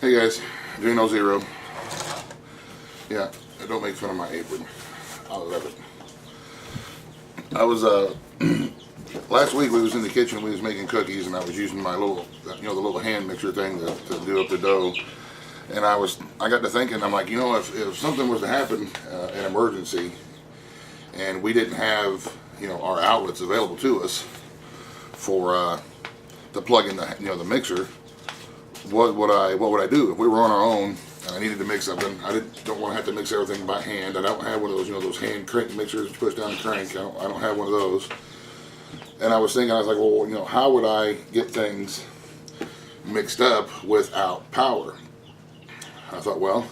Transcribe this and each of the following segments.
Hey guys, Gino Zero. Yeah, don't make fun of my apron. I love it. I was last week we was in the kitchen. We was making cookies, and I was using my little, the little hand mixer thing to do up the dough. And I got to thinking. I'm like, if something was to happen, an emergency, and we didn't have our outlets available to us for to plug in the mixer. What would I do if we were on our own and I needed to mix something? I don't want to have to mix everything by hand. I don't have one of those those hand crank mixers that you push down the crank. I don't have one of those. And I was thinking, I was like, well, how would I get things mixed up without power? I thought, well,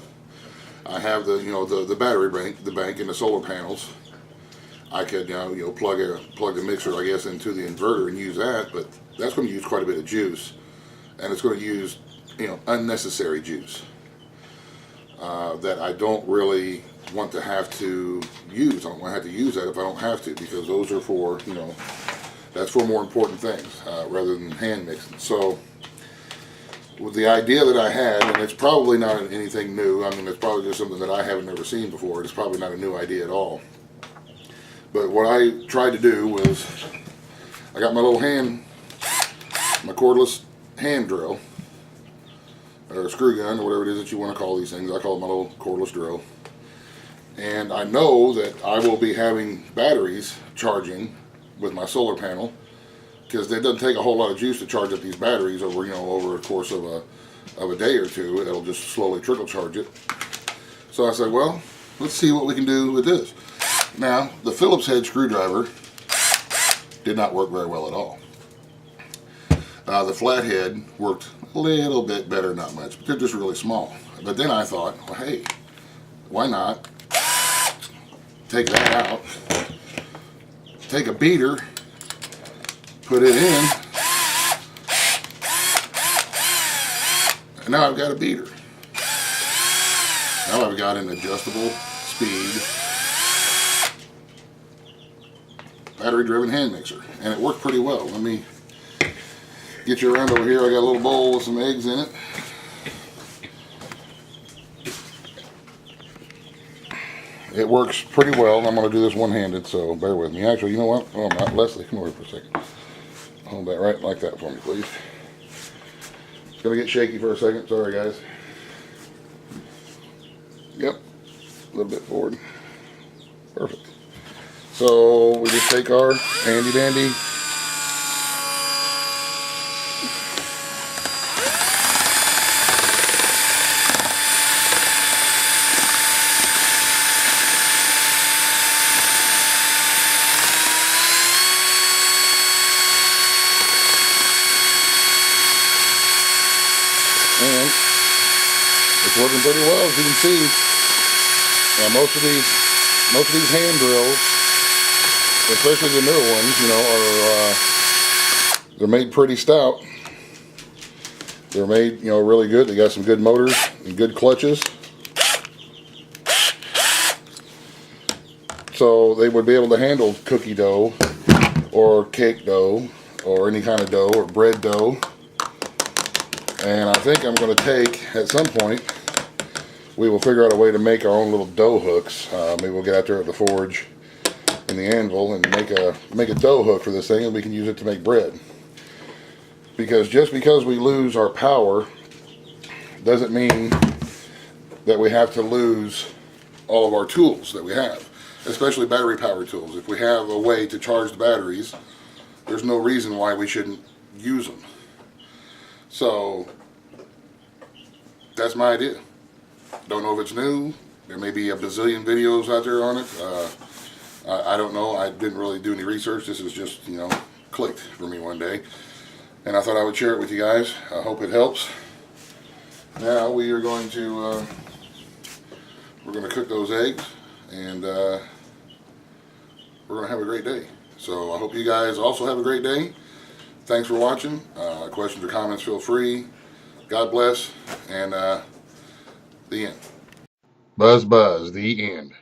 I have the battery bank and the solar panels. I could plug the mixer, I guess, into the inverter and use that, but that's going to use quite a bit of juice. And it's going to use, unnecessary juice that I don't really want to have to use. I don't want to have to use that if I don't have to, because those are for, that's for more important things rather than hand mixing. So, with the idea that I had, and it's probably not anything new. I mean, it's probably just something that I haven't never seen before. It's probably not a new idea at all. But what I tried to do was, I got my little my cordless hand drill, or screw gun, or whatever it is that you want to call these things. I call it my little cordless drill. And I know that I will be having batteries charging with my solar panel, because it doesn't take a whole lot of juice to charge up these batteries over over the course of a day or two. It'll just slowly trickle charge it. So I said, well, let's see what we can do with this. Now, the Phillips head screwdriver did not work very well at all. The flathead worked a little bit better, not much, but they're just really small. But then I thought, well, hey, why not take that out, take a beater, put it in, and now I've got a beater. Now I've got an adjustable speed battery-driven hand mixer, and it worked pretty well. Let me get you around over here. I got a little bowl with some eggs in it. It works pretty well. I'm going to do this one-handed, so bear with me. Actually, you know what? Oh, not Leslie. Come over for a second. Hold that right like that for me, please. It's going to get shaky for a second. Sorry, guys. Yep. A little bit forward. Perfect. So we just take our handy dandy and it's working pretty well, as you can see. Most of these hand drills, especially the newer ones, they're made pretty stout. They're made, really good. They got some good motors and good clutches. So they would be able to handle cookie dough or cake dough or any kind of dough or bread dough. And I think I'm going to take, at some point, we will figure out a way to make our own little dough hooks. Maybe we'll get out there at the forge in the anvil and make a dough hook for this thing, and we can use it to make bread. Because just because we lose our power doesn't mean that we have to lose all of our tools that we have, especially battery power tools. If we have a way to charge the batteries, there's no reason why we shouldn't use them. So that's my idea. Don't know if it's new. There may be a bazillion videos out there on it. I don't know. I didn't really do any research. This is just, clicked for me one day. And I thought I would share it with you guys. I hope it helps. Now we are going to cook those eggs, and we're going to have a great day. So I hope you guys also have a great day. Thanks for watching. Questions or comments, feel free. God bless, and the end. Buzz, buzz, the end.